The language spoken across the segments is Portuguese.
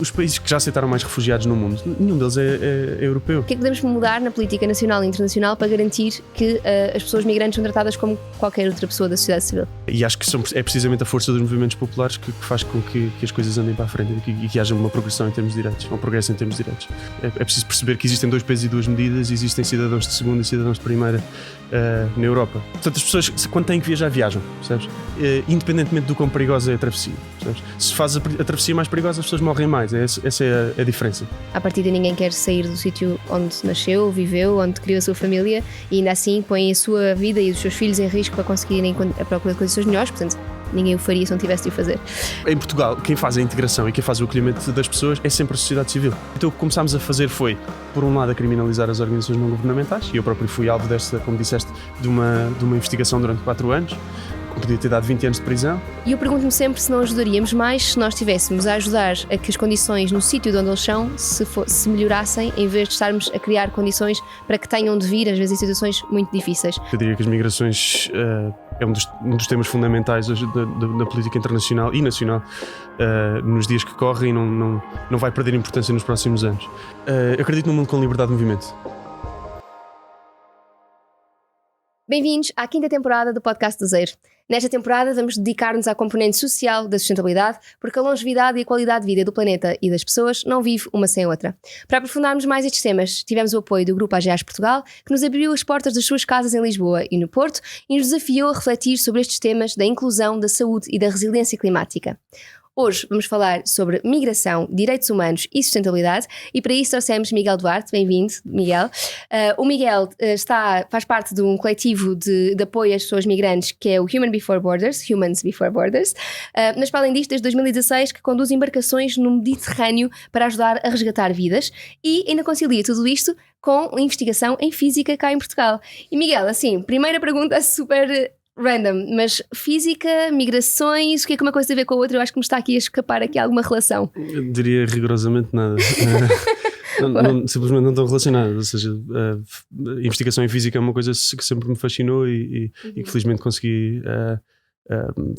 Os países que já aceitaram mais refugiados no mundo, nenhum deles é europeu. O que é que podemos mudar na política nacional e internacional para garantir que as pessoas migrantes são tratadas como qualquer outra pessoa da sociedade civil? E acho que é precisamente a força dos movimentos populares que faz com que as coisas andem para a frente e que haja uma progressão em termos de direitos, um progresso em termos de direitos. É preciso perceber que existem dois pesos e duas medidas, existem cidadãos de segunda e cidadãos de primeira na Europa. Portanto, as pessoas, quando têm que viajar, viajam, percebes? Independentemente do quão perigosa é a travessia, percebes? Se faz a travessia mais perigosa, as pessoas morrem mais. Essa é a diferença. À partida, ninguém quer sair do sítio onde nasceu, viveu, onde criou a sua família e ainda assim põe a sua vida e os seus filhos em risco para conseguirem a procura de condições melhores, portanto ninguém o faria se não tivesse de o fazer. Em Portugal, quem faz a integração e quem faz o acolhimento das pessoas é sempre a sociedade civil. Então o que começámos a fazer foi, por um lado, a criminalizar as organizações não governamentais, e eu próprio fui alvo desta, como disseste, de uma investigação durante 4 anos, que podia ter dado 20 anos de prisão. E eu pergunto-me sempre se não ajudaríamos mais se nós estivéssemos a ajudar a que as condições no sítio de onde eles são se melhorassem, em vez de estarmos a criar condições para que tenham de vir, às vezes, em situações muito difíceis. Eu diria que as migrações é um dos temas fundamentais hoje da política internacional e nacional nos dias que correm e não vai perder importância nos próximos anos. Eu acredito num mundo com liberdade de movimento. Bem-vindos à 5ª temporada do Podcast do Zero. Nesta temporada vamos dedicar-nos à componente social da sustentabilidade, porque a longevidade e a qualidade de vida do planeta e das pessoas não vive uma sem a outra. Para aprofundarmos mais estes temas, tivemos o apoio do Grupo AGEAS Portugal, que nos abriu as portas das suas casas em Lisboa e no Porto e nos desafiou a refletir sobre estes temas da inclusão, da saúde e da resiliência climática. Hoje vamos falar sobre migração, direitos humanos e sustentabilidade e para isso trouxemos Miguel Duarte. Bem-vindo, Miguel. O Miguel faz parte de um coletivo de apoio às pessoas migrantes que é o Humans Before Borders, mas para além disto, desde 2016 que conduz embarcações no Mediterrâneo para ajudar a resgatar vidas e ainda concilia tudo isto com investigação em física cá em Portugal. E Miguel, assim, primeira pergunta super random, mas física, migrações, o que é que uma coisa tem a ver com a outra? Eu acho que me está aqui a escapar aqui alguma relação. Eu diria rigorosamente nada. Simplesmente não estão relacionadas. Ou seja, a investigação em física é uma coisa que sempre me fascinou e que felizmente consegui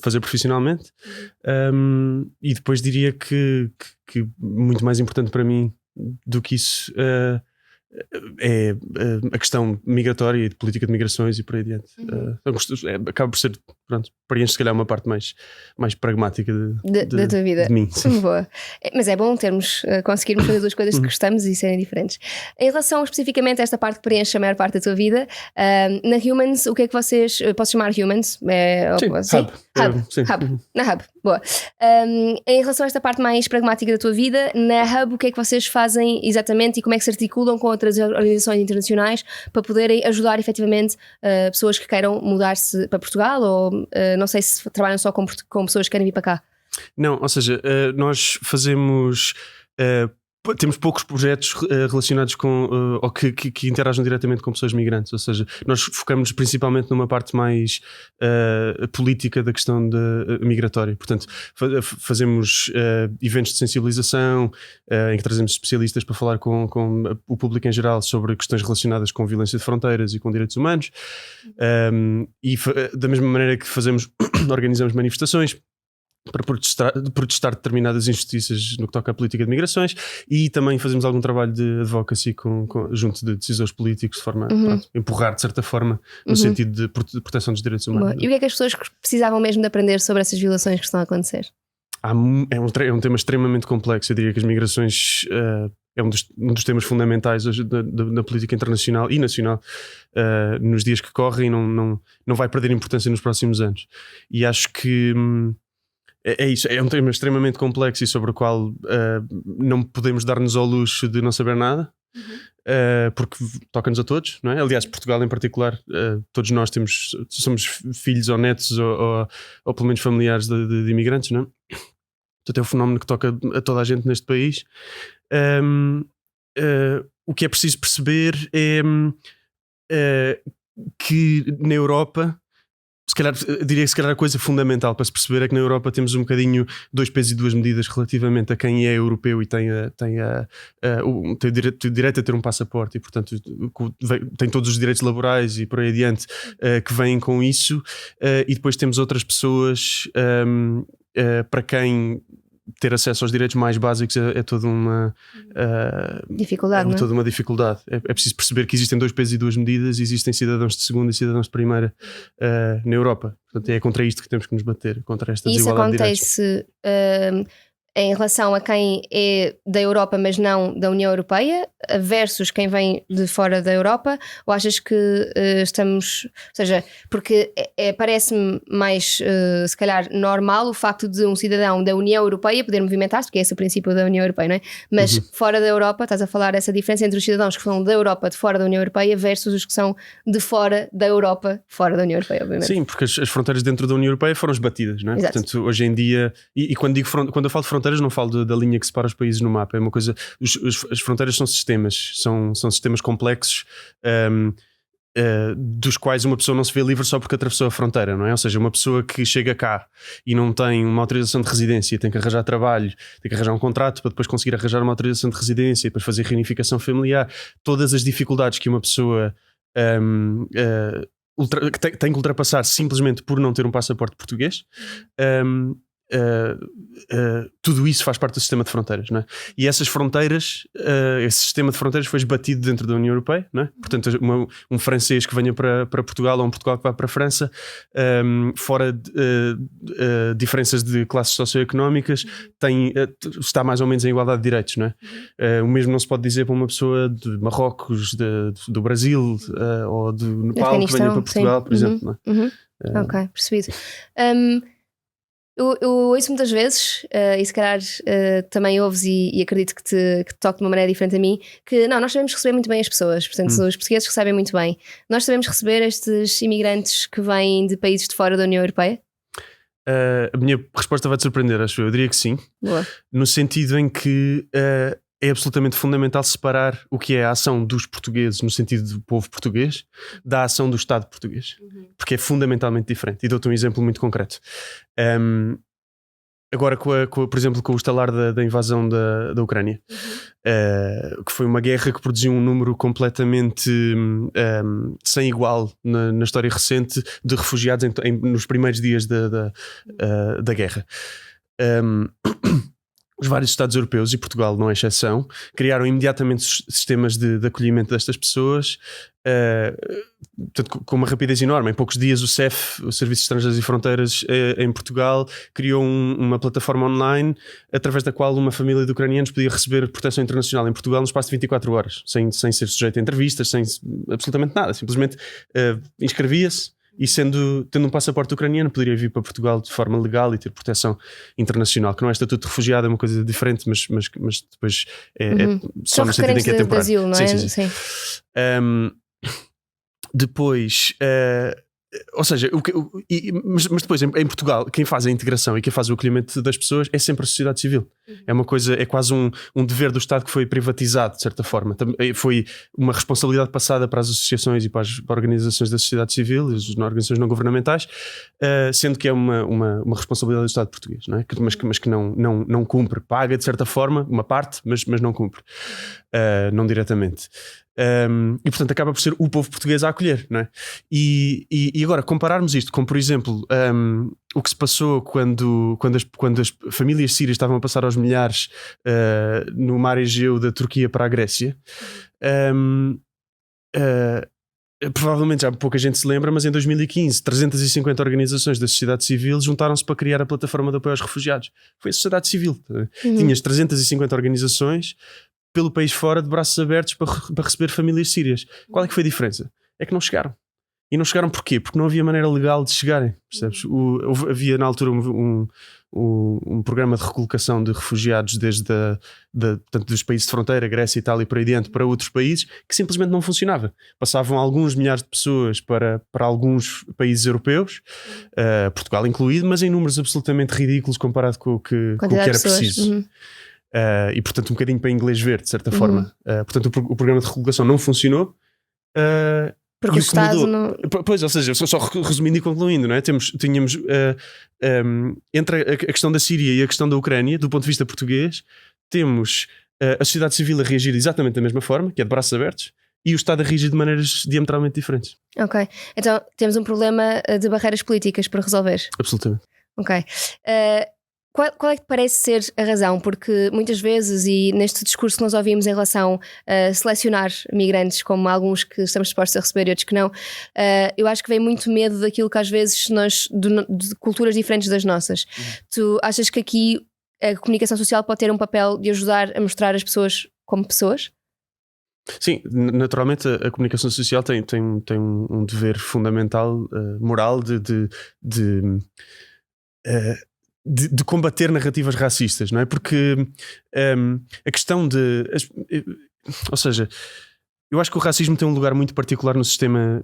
fazer profissionalmente. E depois diria que muito mais importante para mim do que isso é a questão migratória e de política de migrações e por aí adiante. Acaba por ser, preenche se calhar uma parte mais pragmática da tua vida. De mim. Boa. Mas é bom conseguirmos fazer duas coisas que gostamos e serem diferentes. Em relação especificamente a esta parte que preenche a maior parte da tua vida, na Humans, o que é que vocês... Posso chamar Humans? Hub. Na Hub. Boa. Em relação a esta parte mais pragmática da tua vida, na Hub, o que é que vocês fazem exatamente e como é que se articulam com outras organizações internacionais para poderem ajudar efetivamente pessoas que queiram mudar-se para Portugal ou não sei se trabalham só com pessoas que querem vir para cá? Não, ou seja, nós fazemos... temos poucos projetos relacionados com ou que interagem diretamente com pessoas migrantes, ou seja, nós focamos principalmente numa parte mais política da questão migratória. Portanto, fazemos eventos de sensibilização em que trazemos especialistas para falar com o público em geral sobre questões relacionadas com violência de fronteiras e com direitos humanos, e da mesma maneira que organizamos manifestações para protestar determinadas injustiças no que toca à política de migrações e também fazemos algum trabalho de advocacy junto de decisores políticos de forma a empurrar de certa forma no sentido de proteção dos direitos humanos. E o que é que as pessoas precisavam mesmo de aprender sobre essas violações que estão a acontecer? É um tema extremamente complexo. Eu diria que as migrações é um dos temas fundamentais hoje da política internacional e nacional nos dias que correm e não vai perder importância nos próximos anos. E acho que é isso, é um tema extremamente complexo e sobre o qual não podemos dar-nos ao luxo de não saber nada, porque toca-nos a todos, não é? Aliás, Portugal em particular, todos nós somos filhos ou netos ou pelo menos familiares de imigrantes, não é? Portanto, é um fenómeno que toca a toda a gente neste país. O que é preciso perceber é que na Europa, diria que se calhar a coisa fundamental para se perceber é que na Europa temos um bocadinho dois pesos e duas medidas relativamente a quem é europeu e tem o direito a ter um passaporte e portanto tem todos os direitos laborais e por aí adiante que vêm com isso, e depois temos outras pessoas para quem ter acesso aos direitos mais básicos é toda uma dificuldade, não é? toda uma dificuldade. É preciso perceber que existem 2 pesos e 2 medidas, existem cidadãos de segunda e cidadãos de primeira na Europa. Portanto, é contra isto que temos que nos bater, contra esta desigualdade de direitos. Isso acontece em relação a quem é da Europa, mas não da União Europeia, versus quem vem de fora da Europa? Ou achas que estamos... Ou seja, porque parece-me mais, se calhar, normal o facto de um cidadão da União Europeia poder movimentar-se, porque é esse o princípio da União Europeia, não é? Mas fora da Europa, estás a falar essa diferença entre os cidadãos que são da Europa, de fora da União Europeia, versus os que são de fora da Europa, fora da União Europeia, obviamente. Sim, porque as fronteiras dentro da União Europeia foram esbatidas, não é? Exato. Portanto, hoje em dia, e quando eu falo de fronteiras, não falo da linha que separa os países no mapa, é uma coisa, as fronteiras são sistemas, são sistemas complexos, dos quais uma pessoa não se vê livre só porque atravessou a fronteira, não é? Ou seja, uma pessoa que chega cá e não tem uma autorização de residência, tem que arranjar trabalho, tem que arranjar um contrato para depois conseguir arranjar uma autorização de residência e depois fazer reunificação familiar, todas as dificuldades que uma pessoa tem que ultrapassar simplesmente por não ter um passaporte português. Tudo isso faz parte do sistema de fronteiras, não é? E essas fronteiras, esse sistema de fronteiras foi esbatido dentro da União Europeia, não é? Portanto, um francês que venha para Portugal ou um Portugal que vá para a França, fora diferenças de classes socioeconómicas, está mais ou menos em igualdade de direitos, não é? O mesmo não se pode dizer para uma pessoa de Marrocos, do Brasil ou do Nepal que venha para Portugal, por exemplo, não é? Ok, percebido. Eu ouço muitas vezes, e se calhar também ouves e acredito que te toque de uma maneira diferente a mim, que nós sabemos receber muito bem as pessoas, portanto os portugueses recebem muito bem. Nós sabemos receber estes imigrantes que vêm de países de fora da União Europeia? A minha resposta vai-te surpreender, acho eu diria que sim. Boa. No sentido em que é absolutamente fundamental separar o que é a ação dos portugueses, no sentido do povo português, da ação do Estado português, porque é fundamentalmente diferente. E dou-te um exemplo muito concreto. Agora, por exemplo, com o estalar da invasão da Ucrânia, que foi uma guerra que produziu um número completamente sem igual na história recente de refugiados nos primeiros dias da guerra. Os vários Estados europeus, e Portugal não é exceção, criaram imediatamente sistemas de acolhimento destas pessoas, com uma rapidez enorme. Em poucos dias o CEF, o Serviço de Estrangeiros e Fronteiras em Portugal, criou uma plataforma online através da qual uma família de ucranianos podia receber proteção internacional em Portugal no espaço de 24 horas, sem ser sujeito a entrevistas, sem absolutamente nada. Simplesmente inscrevia-se e tendo um passaporte ucraniano poderia vir para Portugal de forma legal e ter proteção internacional, que não é estatuto de refugiado, é uma coisa diferente, mas depois é só no sentido em que é temporário. Asilo, não é? Sim. Depois, ou seja, mas depois em Portugal quem faz a integração e quem faz o acolhimento das pessoas é sempre a sociedade civil. É uma coisa, é quase um dever do Estado que foi privatizado de certa forma. Foi uma responsabilidade passada para as associações e para as organizações da sociedade civil, as organizações não governamentais, sendo que é uma responsabilidade do Estado português, não é? Mas que não cumpre, paga de certa forma uma parte, mas não cumpre, não diretamente. E portanto acaba por ser o povo português a acolher, não é? E agora compararmos isto com, por exemplo, o que se passou quando as famílias sírias estavam a passar aos milhares no mar Egeu da Turquia para a Grécia, provavelmente já pouca gente se lembra, mas em 2015 350 organizações da sociedade civil juntaram-se para criar a plataforma de apoio aos refugiados. Foi a sociedade civil. Tinhas 350 organizações pelo país fora, de braços abertos para receber famílias sírias. Qual é que foi a diferença? É que não chegaram. E não chegaram porquê? Porque não havia maneira legal de chegarem, percebes? Havia na altura um programa de recolocação de refugiados tanto dos países de fronteira, Grécia, Itália e por aí diante, para outros países, que simplesmente não funcionava. Passavam alguns milhares de pessoas para alguns países europeus, Portugal incluído, mas em números absolutamente ridículos comparado com o que era preciso. E portanto um bocadinho para inglês ver, de certa forma. Portanto o programa de recolocação não funcionou, porque o Estado não... Pois, ou seja, só resumindo e concluindo, não é? Tínhamos entre a questão da Síria e a questão da Ucrânia, do ponto de vista português, temos a sociedade civil a reagir exatamente da mesma forma, que é de braços abertos, e o Estado a reagir de maneiras diametralmente diferentes. Ok, então temos um problema de barreiras políticas para resolver. Absolutamente. Ok. Qual é que parece ser a razão? Porque muitas vezes, e neste discurso que nós ouvimos em relação a selecionar migrantes, como alguns que estamos dispostos a receber e outros que não, eu acho que vem muito medo daquilo que às vezes nós, de culturas diferentes das nossas. Tu achas que aqui a comunicação social pode ter um papel de ajudar a mostrar as pessoas como pessoas? Sim, naturalmente a comunicação social tem um dever fundamental, moral, de combater narrativas racistas, não é? Porque a questão ou seja, eu acho que o racismo tem um lugar muito particular no sistema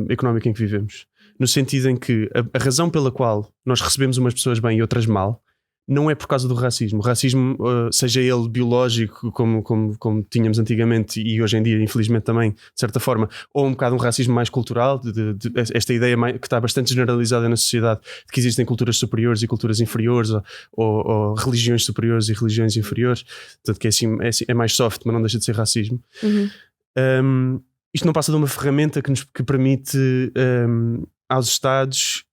económico em que vivemos, no sentido em que a razão pela qual nós recebemos umas pessoas bem e outras mal não é por causa do racismo. O racismo, seja ele biológico, como tínhamos antigamente e hoje em dia, infelizmente também, de certa forma, ou um bocado um racismo mais cultural, esta ideia que está bastante generalizada na sociedade, de que existem culturas superiores e culturas inferiores, ou religiões superiores e religiões inferiores, portanto que é mais soft, mas não deixa de ser racismo. Isto não passa de uma ferramenta que permite aos Estados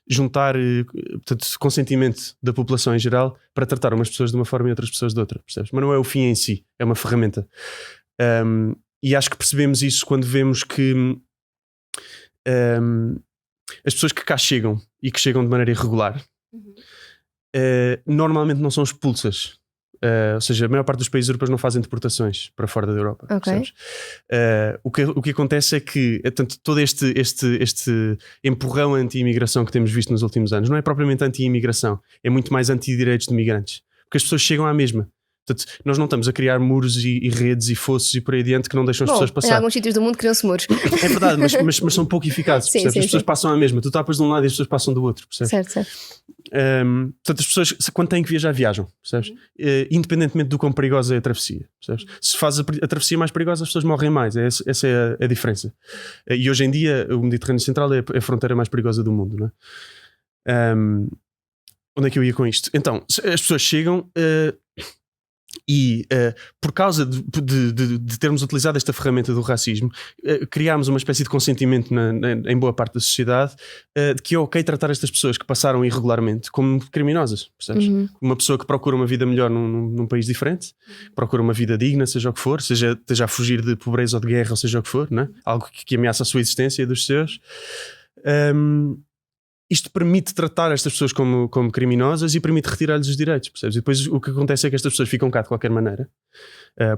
juntar, portanto, consentimento da população em geral para tratar umas pessoas de uma forma e outras pessoas de outra, percebes? Mas não é o fim em si, é uma ferramenta. E acho que percebemos isso quando vemos que as pessoas que cá chegam e que chegam de maneira irregular normalmente não são expulsas. Ou seja, a maior parte dos países europeus não fazem deportações para fora da Europa. Okay. O que acontece é que tanto todo este empurrão anti-imigração que temos visto nos últimos anos não é propriamente anti-imigração, é muito mais anti-direitos de migrantes, porque as pessoas chegam à mesma. Portanto, nós não estamos a criar muros e redes e fossos e por aí adiante que não deixam as pessoas passar. Em alguns sítios do mundo criam-se muros. É verdade, mas são pouco eficazes. Sim, as pessoas passam à mesma. Tu tapas de um lado e as pessoas passam do outro. Percebes? Certo. Portanto, as pessoas, quando têm que viajar, viajam. Percebes? Independentemente do quão perigosa é a travessia. Percebes? Se faz a travessia mais perigosa, as pessoas morrem mais. Essa é a diferença. E hoje em dia, o Mediterrâneo Central é a fronteira mais perigosa do mundo. Não é? Onde é que eu ia com isto? Então, as pessoas chegam... E por causa de termos utilizado esta ferramenta do racismo, criámos uma espécie de consentimento em boa parte da sociedade de que é ok tratar estas pessoas que passaram irregularmente como criminosas, percebes? Uma pessoa que procura uma vida melhor num país diferente, procura uma vida digna, seja o que for, esteja a fugir de pobreza ou de guerra, ou seja o que for, né? Algo que ameaça a sua existência e dos seus. Isto permite tratar estas pessoas como criminosas e permite retirar-lhes os direitos, percebes? E depois o que acontece é que estas pessoas ficam cá de qualquer maneira.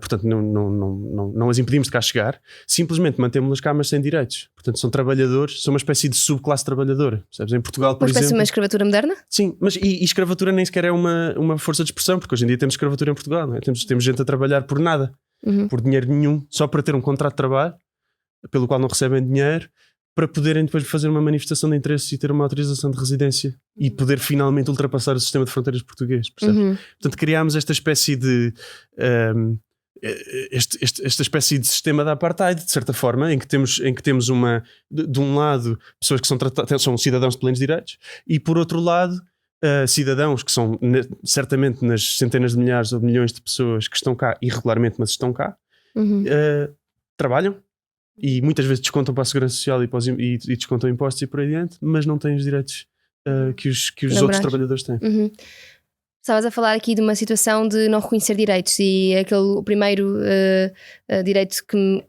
Portanto, não as impedimos de cá chegar, simplesmente mantemos-las cá, mas sem direitos. Portanto, são trabalhadores, são uma espécie de subclasse trabalhadora, percebes? Em Portugal, por exemplo... Uma espécie de uma escravatura moderna? Sim, mas e escravatura nem sequer é uma força de expressão, porque hoje em dia temos escravatura em Portugal, não é? Temos gente a trabalhar por nada, por dinheiro nenhum, só para ter um contrato de trabalho, pelo qual não recebem dinheiro, para poderem depois fazer uma manifestação de interesse e ter uma autorização de residência e poder finalmente ultrapassar o sistema de fronteiras português, percebes? Portanto, criámos esta espécie de esta espécie de sistema de apartheid, de certa forma, em que temos de um lado pessoas que são cidadãos de plenos direitos e por outro lado cidadãos que são certamente nas centenas de milhares ou de milhões de pessoas que estão cá irregularmente, mas estão cá, trabalham e muitas vezes descontam para a Segurança Social e descontam impostos e por aí adiante, mas não têm os direitos que os outros trabalhadores têm. Estavas a falar aqui de uma situação de não reconhecer direitos e o primeiro direito que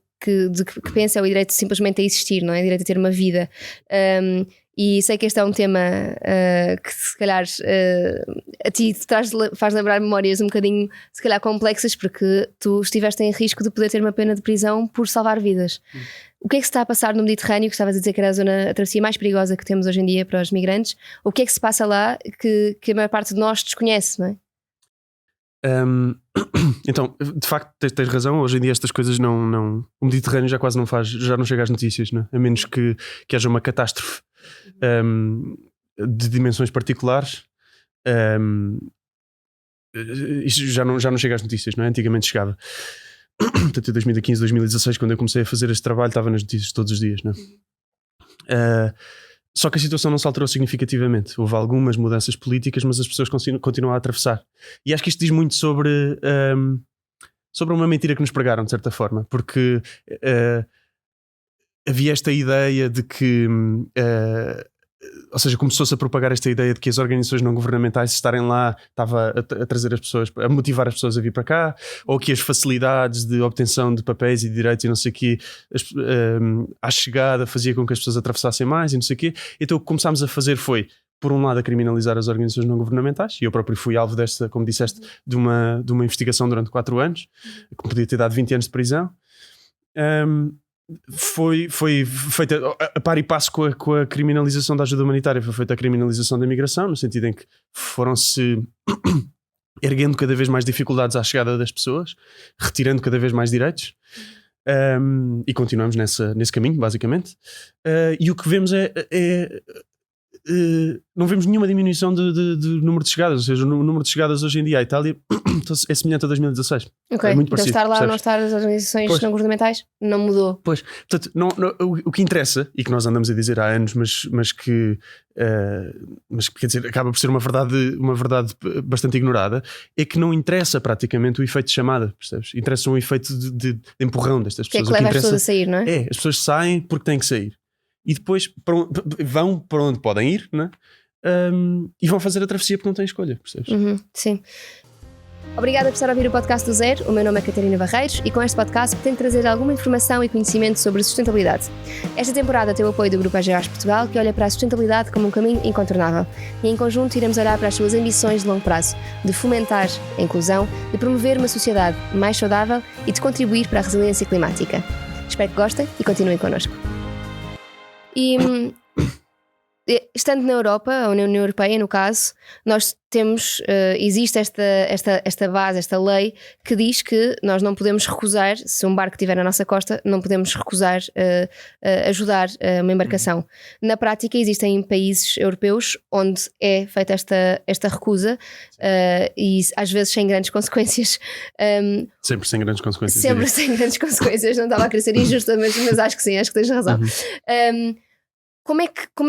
pensa é o direito simplesmente a existir, não é? O direito a ter uma vida. E sei que este é um tema que se calhar a ti faz lembrar memórias um bocadinho se calhar complexas, porque tu estiveste em risco de poder ter uma pena de prisão por salvar vidas. O que é que se está a passar no Mediterrâneo, que estavas a dizer que era a travessia mais perigosa que temos hoje em dia para os migrantes? O que é que se passa lá que a maior parte de nós desconhece, não é? Então, de facto tens razão, hoje em dia estas coisas o Mediterrâneo já quase já não chega às notícias, não é? A menos que haja uma catástrofe de dimensões particulares, isto já não chega às notícias, não é? Antigamente chegava. Portanto, em 2015, 2016, quando eu comecei a fazer este trabalho, estava nas notícias todos os dias, não é? Só que a situação não se alterou significativamente. Houve algumas mudanças políticas, mas as pessoas continuam a atravessar. E acho que isto diz muito sobre uma mentira que nos pregaram, de certa forma, porque havia esta ideia de que ou seja, começou-se a propagar esta ideia de que as organizações não governamentais estarem lá estava a trazer as pessoas, a motivar as pessoas a vir para cá, ou que as facilidades de obtenção de papéis e direitos e não sei o quê, à chegada fazia com que as pessoas atravessassem mais e não sei o quê. Então o que começámos a fazer foi, por um lado, a criminalizar as organizações não governamentais, e eu próprio fui alvo desta, como disseste, de uma investigação durante 4 anos, que podia ter dado 20 anos de prisão. Foi feita a par e passo com a criminalização da ajuda humanitária, foi feita a criminalização da migração, no sentido em que foram-se erguendo cada vez mais dificuldades à chegada das pessoas, retirando cada vez mais direitos, e continuamos nesse caminho, basicamente. E o que vemos não vemos nenhuma diminuição de número de chegadas, ou seja, o número de chegadas hoje em dia à Itália é semelhante a 2016. Ok, É muito então parecido, estar lá ou percebes? não estar as organizações Pois. não governamentais não mudou. Pois, portanto, o que interessa, e que nós andamos a dizer há anos, mas que quer dizer, acaba por ser uma verdade bastante ignorada, é que não interessa praticamente o efeito de chamada, percebes? Interessa um efeito de empurrão destas Que é pessoas. que O que leva as interessa pessoas a sair, não é? as pessoas saem porque têm que sair. E depois vão para onde podem ir, né? E vão fazer a travessia porque não têm escolha, percebes? Sim. Obrigada por estar a ouvir o podcast do Zero. O meu nome é Catarina Barreiros e com este podcast pretendo trazer alguma informação e conhecimento sobre sustentabilidade. Esta temporada tem o apoio do Grupo AGEAS Portugal, que olha para a sustentabilidade como um caminho incontornável. E em conjunto iremos olhar para as suas ambições de longo prazo, de fomentar a inclusão, de promover uma sociedade mais saudável e de contribuir para a resiliência climática. Espero que gostem e continuem connosco. E estando na Europa, a União Europeia no caso, nós temos, existe esta base, esta lei que diz que nós não podemos recusar, se um barco estiver na nossa costa, não podemos recusar ajudar uma embarcação. Na prática existem países europeus onde é feita esta recusa e às vezes sem grandes consequências. Sempre sem grandes consequências. Sempre sem grandes consequências, não estava a querer ser injusta, mas acho que sim, acho que tens razão. Como é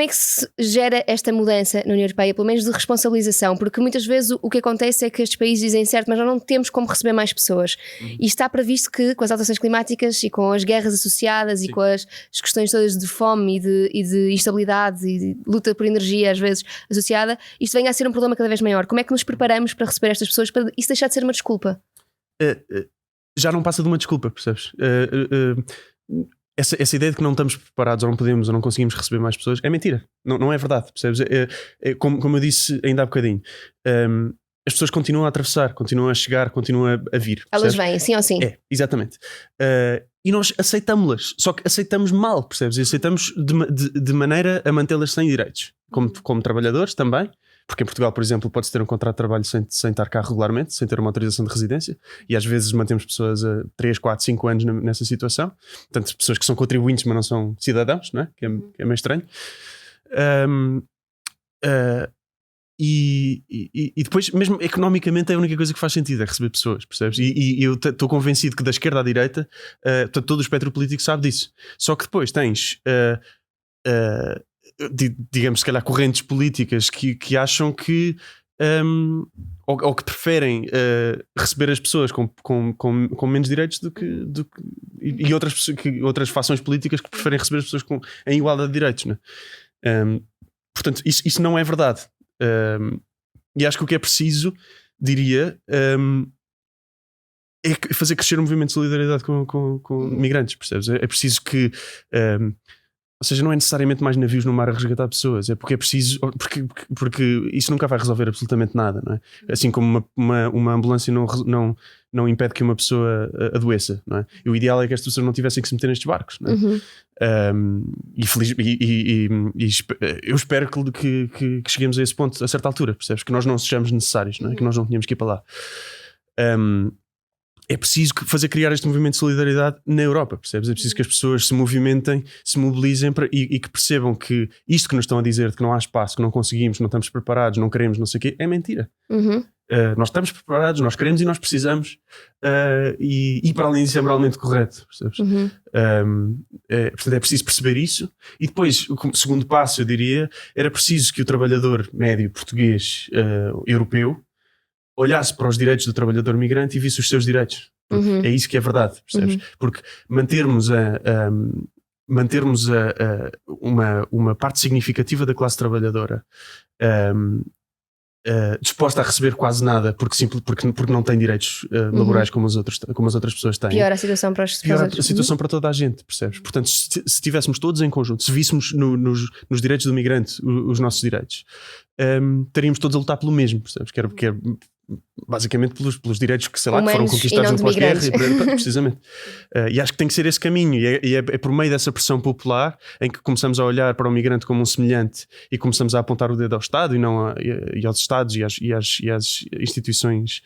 que se gera esta mudança na União Europeia, pelo menos de responsabilização? Porque muitas vezes o que acontece é que estes países dizem certo, mas nós não temos como receber mais pessoas. E está previsto que com as alterações climáticas e com as guerras associadas e com as questões todas de fome e de instabilidade e de luta por energia às vezes associada, isto venha a ser um problema cada vez maior. Como é que nos preparamos para receber estas pessoas, para isso deixar de ser uma desculpa? Já não passa de uma desculpa, percebes? Essa ideia de que não estamos preparados ou não podemos ou não conseguimos receber mais pessoas é mentira, não é verdade, percebes? Como eu disse ainda há bocadinho, as pessoas continuam a atravessar, continuam a chegar, continuam a vir. Elas percebes? vêm, sim ou sim? Exatamente. E nós aceitamos-las, só que aceitamos mal, percebes? E aceitamos de maneira a mantê-las sem direitos, como trabalhadores também. Porque em Portugal, por exemplo, pode-se ter um contrato de trabalho sem estar cá regularmente, sem ter uma autorização de residência, e às vezes mantemos pessoas a 3, 4, 5 anos nessa situação. Portanto, pessoas que são contribuintes, mas não são cidadãos, não é? Que é meio estranho. E depois, mesmo economicamente, é a única coisa que faz sentido é receber pessoas, percebes? E eu estou convencido que da esquerda à direita, todo o espectro político sabe disso. Só que depois tens... digamos, se calhar correntes políticas que acham que ou que preferem receber as pessoas com menos direitos e outras fações políticas que preferem receber as pessoas em igualdade de direitos, né? Portanto, isso não é verdade. E acho que o que é preciso, diria, é fazer crescer um movimento de solidariedade com migrantes, percebes? É preciso que ou seja, não é necessariamente mais navios no mar a resgatar pessoas, é porque é preciso, porque isso nunca vai resolver absolutamente nada, não é? Assim como uma ambulância não impede que uma pessoa adoeça, não é? E o ideal é que as pessoas não tivessem que se meter nestes barcos, não é? Eu espero que cheguemos a esse ponto a certa altura, percebes? Que nós não sejamos necessários, não é? Que nós não tenhamos que ir para lá. É preciso criar este movimento de solidariedade na Europa, percebes? É preciso que as pessoas se movimentem, se mobilizem e que percebam que isto que nos estão a dizer de que não há espaço, que não conseguimos, não estamos preparados, não queremos, não sei o quê, é mentira. Nós estamos preparados, nós queremos e nós precisamos e para além disso é moralmente correto, percebes? Portanto, é preciso perceber isso e depois, o segundo passo, eu diria, era preciso que o trabalhador médio português europeu olhasse para os direitos do trabalhador migrante e visse os seus direitos. É isso que é verdade, percebes? Porque mantermos mantermos uma parte significativa da classe trabalhadora disposta a receber quase nada porque não tem direitos laborais como as outras pessoas têm. Pior a situação para os Pior a situação para toda a gente, percebes? Portanto, se estivéssemos todos em conjunto, se víssemos nos direitos do migrante os nossos direitos, estaríamos todos a lutar pelo mesmo, percebes? Que é basicamente pelos direitos que, sei lá, que foram conquistados no pós-guerra, precisamente. E acho que tem que ser esse caminho, e é por meio dessa pressão popular em que começamos a olhar para o migrante como um semelhante e começamos a apontar o dedo ao Estado e não e aos Estados e às instituições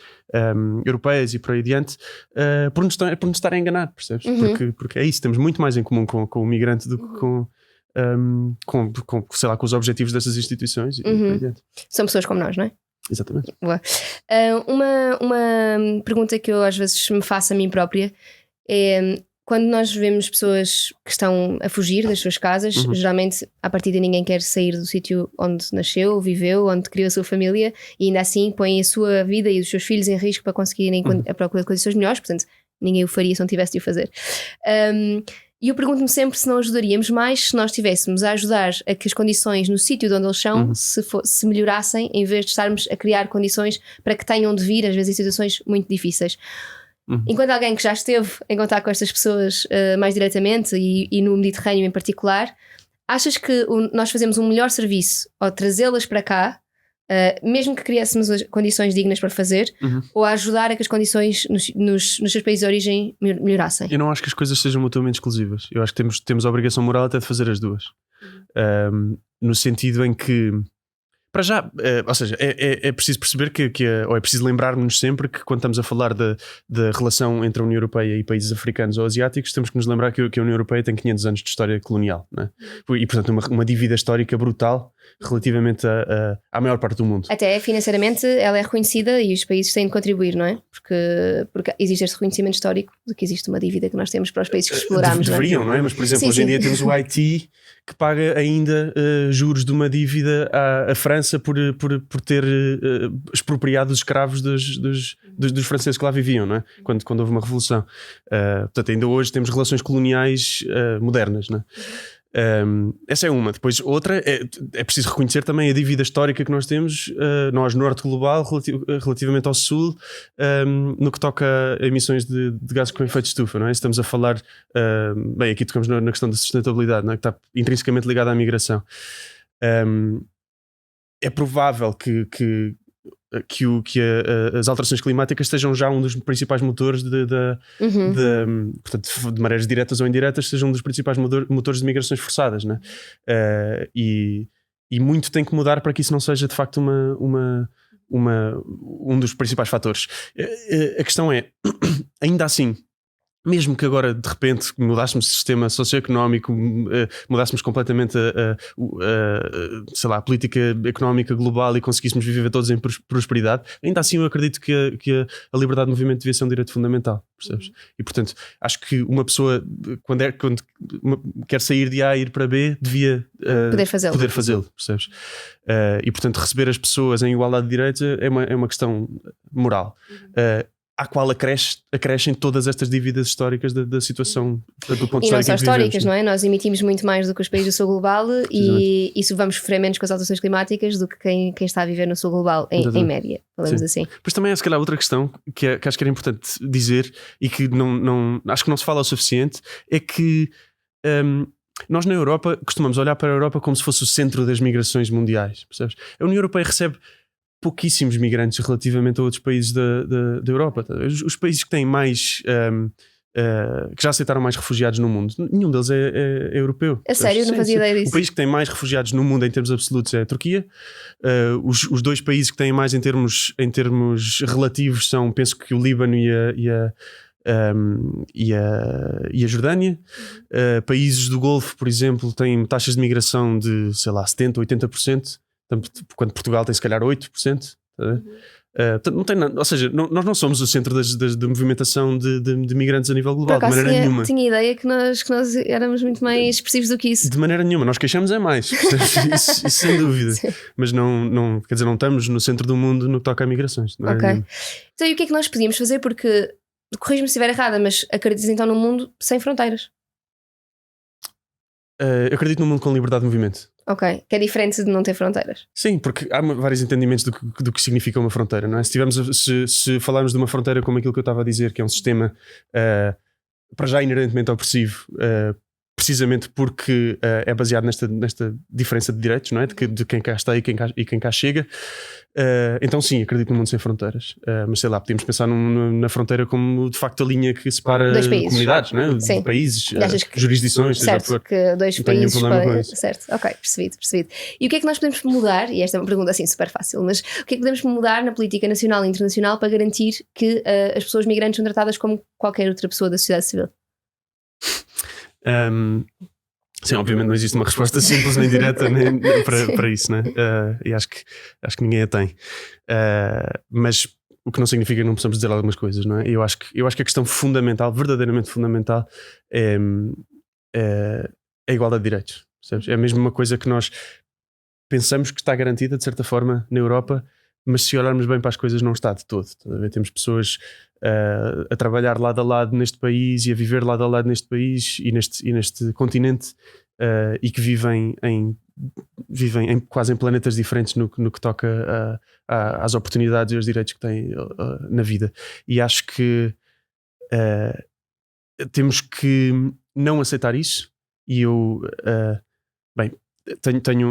europeias e por aí adiante, por nos estar a enganar, percebes? Porque é isso, temos muito mais em comum com o migrante do que sei lá, com os objetivos dessas instituições e por aí adiante. São pessoas como nós, não é? Exatamente. Uma pergunta que eu às vezes me faço a mim própria é: quando nós vemos pessoas que estão a fugir das suas casas, geralmente a partir de ninguém quer sair do sítio onde nasceu, viveu, onde criou a sua família, e ainda assim põe a sua vida e os seus filhos em risco para conseguirem a procura de condições melhores. Portanto, ninguém o faria se não tivesse de o fazer. E eu pergunto-me sempre se não ajudaríamos mais se nós estivéssemos a ajudar a que as condições no sítio de onde eles são se melhorassem, em vez de estarmos a criar condições para que tenham de vir, às vezes em situações muito difíceis. Enquanto alguém que já esteve em contato com estas pessoas mais diretamente e no Mediterrâneo em particular, achas que nós fazemos um melhor serviço ao trazê-las para cá, mesmo que criássemos as condições dignas para fazer, ou a ajudar a que as condições nos seus países de origem melhorassem? Eu não acho que as coisas sejam mutuamente exclusivas. Eu acho que temos a obrigação moral até de fazer as duas. No sentido em que, para já, ou seja, é preciso perceber ou é preciso lembrar-nos sempre que quando estamos a falar da relação entre a União Europeia e países africanos ou asiáticos, temos que nos lembrar que a União Europeia tem 500 anos de história colonial, não é? E portanto uma dívida histórica brutal relativamente à maior parte do mundo. Até financeiramente ela é reconhecida e os países têm de contribuir, não é? Porque existe este reconhecimento histórico de que existe uma dívida que nós temos para os países que exploramos. Deveriam, não é? Mas por exemplo, hoje em dia temos o Haiti que paga ainda juros de uma dívida à França por ter expropriado os escravos dos franceses que lá viviam, não é? Quando houve uma revolução. Portanto, ainda hoje temos relações coloniais modernas, não é? Essa é uma. Depois outra é preciso reconhecer também a dívida histórica que nós temos, nós norte global relativamente ao sul, no que toca a emissões de gases com efeito de estufa, não é? Estamos a falar, bem, aqui tocamos na questão da sustentabilidade, não é? Que está intrinsecamente ligada à migração. É provável que as alterações climáticas sejam já um dos principais motores portanto, de marés diretas ou indiretas, sejam um dos principais motores de migrações forçadas, né? E muito tem que mudar para que isso não seja de facto um dos principais fatores. A questão é, ainda assim, mesmo que agora de repente mudássemos de sistema socioeconómico, mudássemos completamente sei lá, a política económica global e conseguíssemos viver todos em prosperidade, ainda assim eu acredito que a liberdade de movimento devia ser um direito fundamental, percebes? E portanto acho que uma pessoa quando quer sair de A e ir para B devia poder fazê-lo, percebes? E portanto receber as pessoas em igualdade de direitos é uma questão moral. À qual acrescem todas estas dívidas históricas da situação do ponto e histórico. E não só históricas, não é? Nós emitimos muito mais do que os países do sul global e isso vamos sofrer menos com as alterações climáticas do que quem está a viver no sul global, em média, falamos assim. Pois também há se calhar outra questão que acho que era importante dizer e que acho que não se fala o suficiente, é que nós na Europa costumamos olhar para a Europa como se fosse o centro das migrações mundiais, percebes? A União Europeia recebe pouquíssimos migrantes relativamente a outros países da Europa. Os países que têm mais que já aceitaram mais refugiados no mundo, nenhum deles é europeu. É sério? Não fazia ideia disso. O país que tem mais refugiados no mundo em termos absolutos é a Turquia. Os dois países que têm mais em termos relativos são, penso que o Líbano e a Jordânia. Países do Golfo, por exemplo, têm taxas de migração de, sei lá, 70% ou 80%. Quando Portugal tem se calhar 8%, não tem nada, ou seja, nós não somos o centro da movimentação de migrantes a nível global, de maneira nenhuma. Tinha ideia que nós éramos muito mais expressivos do que isso. De maneira nenhuma, nós queixamos é mais, isso sem dúvida. Sim. Mas não, quer dizer, não estamos no centro do mundo no que toca a migrações. Ok. Então e o que é que nós podíamos fazer? Porque, corrija-me se estiver errada, mas acreditas então num mundo sem fronteiras? Eu acredito num mundo com liberdade de movimento. Ok, que é diferente de não ter fronteiras. Sim, porque há vários entendimentos do que significa uma fronteira, não é? Se falarmos de uma fronteira como aquilo que eu estava a dizer, que é um sistema para já inerentemente opressivo, precisamente porque é baseado nesta diferença de direitos, não é? De quem cá está e quem cá chega. Então sim, acredito num mundo sem fronteiras. Mas sei lá, podemos pensar na fronteira como de facto a linha que separa comunidades, não é? De países, jurisdições. Certo, que dois países certo, ok, percebido. E o que é que nós podemos mudar, e esta é uma pergunta assim super fácil, mas o que é que podemos mudar na política nacional e internacional para garantir que as pessoas migrantes são tratadas como qualquer outra pessoa da sociedade civil? Sim, obviamente não existe uma resposta simples nem direta para isso, né? E acho que ninguém a tem. Mas o que não significa que não possamos dizer algumas coisas, não é? Eu acho que a questão fundamental, verdadeiramente fundamental, é a igualdade de direitos, percebes? É mesmo uma coisa que nós pensamos que está garantida de certa forma na Europa, mas se olharmos bem para as coisas não está de todo. Temos pessoas a trabalhar lado a lado neste país e a viver lado a lado neste país e neste continente e que vivem quase em planetas diferentes no que toca às oportunidades e aos direitos que têm na vida. E acho que temos que não aceitar isso, e eu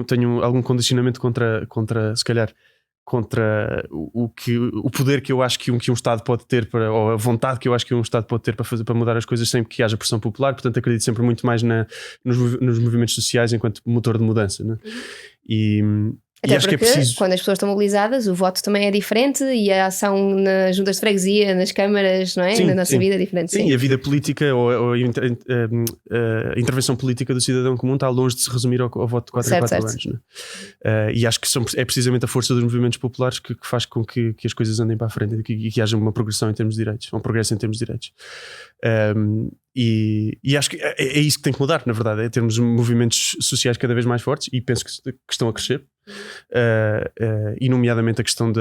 tenho algum condicionamento contra se calhar contra o poder que eu acho que um Estado pode ter ou a vontade que eu acho que um Estado pode ter para mudar as coisas sem que haja pressão popular. Portanto, acredito sempre muito mais nos movimentos sociais enquanto motor de mudança, né? Até acho porque que é preciso, quando as pessoas estão mobilizadas, o voto também é diferente e a ação nas juntas de freguesia, nas câmaras, não é? Sim, na nossa vida é diferente. Sim, e a vida política ou a intervenção política do cidadão comum está longe de se resumir ao voto de 4 em 4 anos, né? E acho que é precisamente a força dos movimentos populares que faz com que as coisas andem para a frente e que haja uma progressão em termos de direitos, um progresso em termos de direitos. E acho que é isso que tem que mudar, na verdade, é termos movimentos sociais cada vez mais fortes, e penso que estão a crescer. E nomeadamente a questão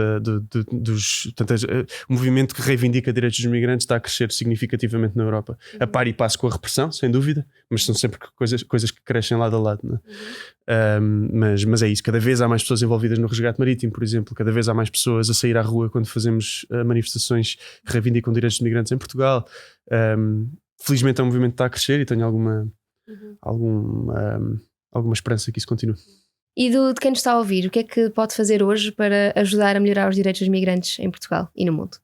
o movimento que reivindica direitos dos migrantes está a crescer significativamente na Europa, a par e passo com a repressão, sem dúvida, mas são sempre coisas que crescem lado a lado, né? Mas é isso, cada vez há mais pessoas envolvidas no resgate marítimo, por exemplo, cada vez há mais pessoas a sair à rua quando fazemos manifestações que reivindicam direitos dos migrantes em Portugal. Felizmente é um movimento que está a crescer e tenho alguma esperança que isso continue. E de quem nos está a ouvir, o que é que pode fazer hoje para ajudar a melhorar os direitos dos migrantes em Portugal e no mundo?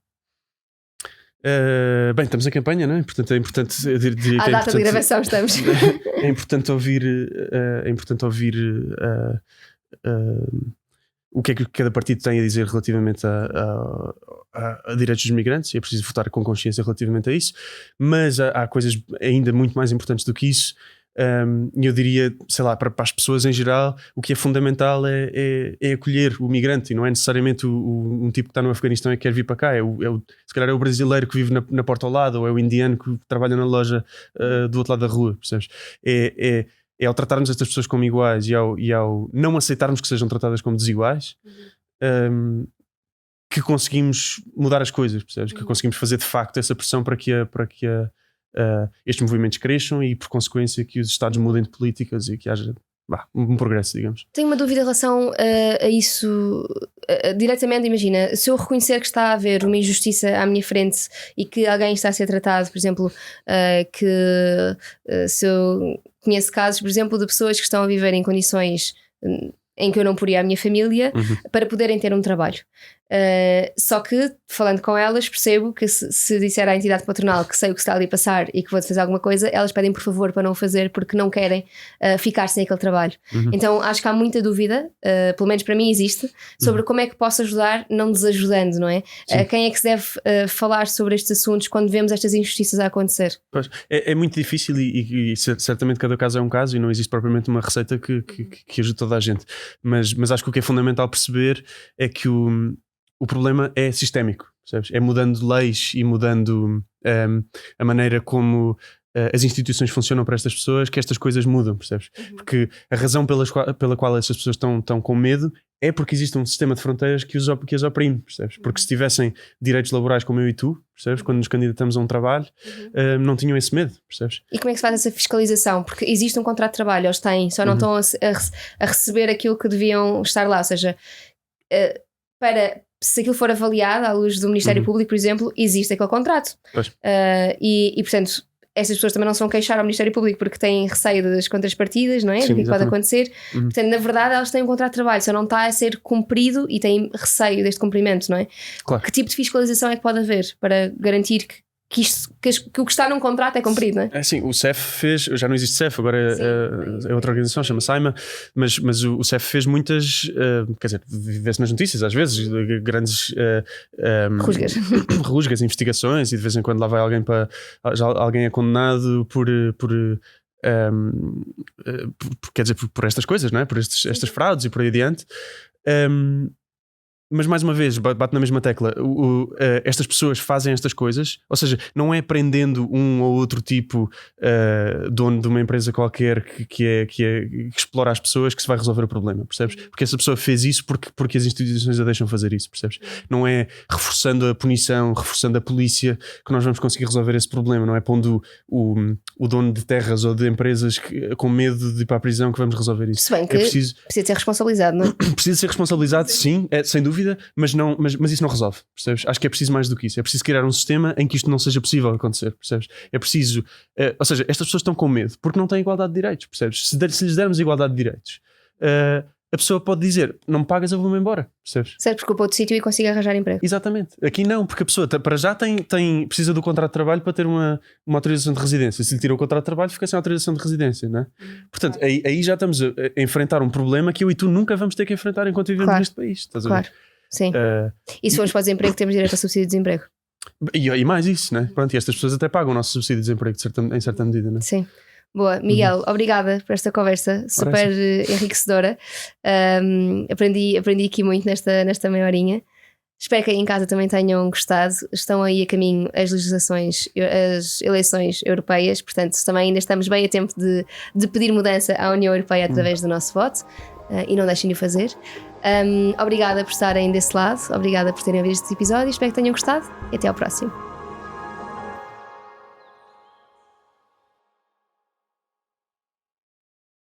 Bem, estamos em campanha, não é? Portanto, é importante. À data de gravação estamos. É importante ouvir o que é que cada partido tem a dizer relativamente a direitos dos migrantes, e é preciso votar com consciência relativamente a isso. Mas há coisas ainda muito mais importantes do que isso. Eu diria, sei lá, para as pessoas em geral, o que é fundamental é acolher o migrante, e não é necessariamente um tipo que está no Afeganistão e quer vir para cá, se calhar é o brasileiro que vive na porta ao lado, ou é o indiano que trabalha na loja do outro lado da rua, percebes? É ao tratarmos estas pessoas como iguais e ao não aceitarmos que sejam tratadas como desiguais, que conseguimos mudar as coisas, percebes? Que conseguimos fazer de facto essa pressão para que estes movimentos cresçam e, por consequência, que os Estados mudem de políticas e que haja um progresso, digamos. Tenho uma dúvida em relação a isso diretamente. Imagina, se eu reconhecer que está a haver uma injustiça à minha frente e que alguém está a ser tratado, por exemplo, se eu conheço casos, por exemplo, de pessoas que estão a viver em condições em que eu não poria a minha família para poderem ter um trabalho. Só que, falando com elas, percebo que se disser à entidade patronal que sei o que está ali a passar e que vou fazer alguma coisa, elas pedem por favor para não o fazer porque não querem ficar sem aquele trabalho. Então acho que há muita dúvida, pelo menos para mim existe, sobre como é que posso ajudar não desajudando, não é? Quem é que se deve falar sobre estes assuntos quando vemos estas injustiças a acontecer? Pois, é muito difícil e certamente cada caso é um caso e não existe propriamente uma receita que ajude toda a gente, mas acho que o que é fundamental perceber é que o problema é sistémico, percebes? É mudando leis e mudando a maneira como as instituições funcionam para estas pessoas que estas coisas mudam, percebes? Porque a razão pela qual essas pessoas estão com medo é porque existe um sistema de fronteiras que as oprime, percebes? Porque se tivessem direitos laborais como eu e tu, percebes? Quando nos candidatamos a um trabalho, não tinham esse medo, percebes? E como é que se faz essa fiscalização? Porque existe um contrato de trabalho, eles têm, só não estão a receber aquilo que deviam estar lá, ou seja, se aquilo for avaliado à luz do Ministério Público, por exemplo, existe aquele contrato. E portanto, essas pessoas também não se vão queixar ao Ministério Público porque têm receio das contrapartidas, não é? Sim, do que pode acontecer. Portanto, na verdade, elas têm um contrato de trabalho, só não está a ser cumprido e têm receio deste cumprimento, não é? Claro. Que tipo de fiscalização é que pode haver para garantir que o que está num contrato é cumprido, não é? Sim, o CEF fez, já não existe CEF, agora é outra organização, chama-se AIMA, mas o CEF fez muitas, quer dizer, vê-se nas notícias às vezes, grandes rusgas, investigações, e de vez em quando lá vai alguém alguém é condenado quer dizer, por estas coisas, não é? Por estas fraudes e por aí adiante. Mas mais uma vez, bate na mesma tecla, estas pessoas fazem estas coisas, ou seja, não é prendendo um ou outro tipo dono de uma empresa qualquer que explora as pessoas que se vai resolver o problema, percebes? Porque essa pessoa fez isso porque as instituições a deixam fazer isso, percebes? Não é reforçando a punição, reforçando a polícia que nós vamos conseguir resolver esse problema, não é pondo o dono de terras ou de empresas com medo de ir para a prisão que vamos resolver isso. Se bem que precisa ser responsabilizado, não é? Precisa ser responsabilizado, sim, sem dúvida, mas isso não resolve, percebes? Acho que é preciso mais do que isso. É preciso criar um sistema em que isto não seja possível acontecer, percebes? É preciso, ou seja, estas pessoas estão com medo porque não têm igualdade de direitos, percebes? Se lhes dermos igualdade de direitos, a pessoa pode dizer, não me pagas, eu vou-me embora, percebes? Certo, porque eu vou de sítio e consigo arranjar emprego. Exatamente. Aqui não, porque a pessoa para já precisa do contrato de trabalho para ter uma autorização de residência. Se lhe tira o contrato de trabalho, fica sem autorização de residência, não é? Portanto, aí já estamos a enfrentar um problema que eu e tu nunca vamos ter que enfrentar enquanto vivemos neste país, estás a ver? Sim. E se formos para o desemprego, temos direito a subsídio de desemprego. E mais isso, né? Pronto, e estas pessoas até pagam o nosso subsídio de desemprego em certa medida, né? Sim. Boa, Miguel, obrigada por esta conversa super enriquecedora. Aprendi aqui muito nesta meia horinha. Espero que aí em casa também tenham gostado. Estão aí a caminho as eleições europeias, portanto também ainda estamos bem a tempo de pedir mudança à União Europeia através do nosso voto, e não deixem de o fazer. Obrigada por estarem desse lado, obrigada por terem ouvido este episódio, espero que tenham gostado e até ao próximo.